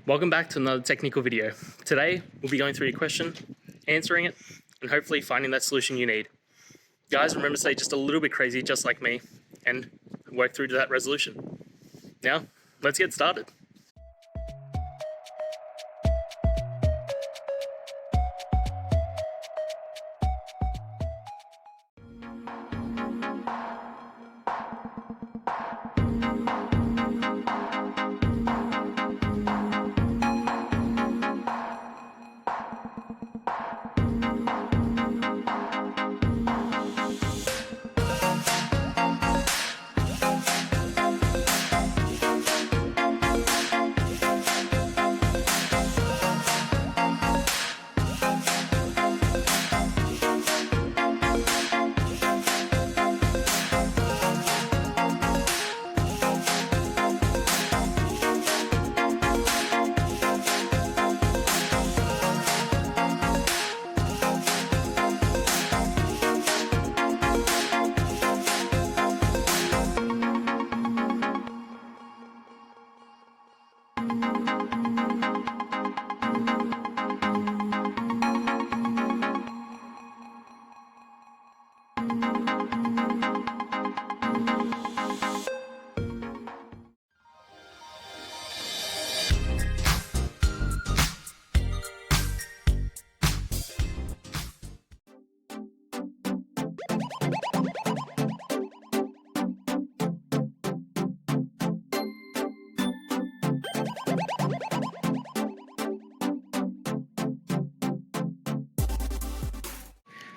Welcome back to another technical video. Today, we'll be going through your question, answering it, and hopefully finding that solution you need. Guys, remember to stay just a little bit crazy, just like me, and work through to that resolution. Now, let's get started.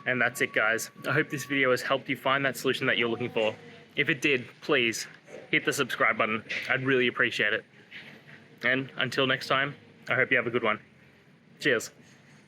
And that's it, guys. I hope this video has helped you find that solution that you're looking for. If it did, please hit the subscribe button. I'd really appreciate it. And until next time, I hope you have a good one. Cheers.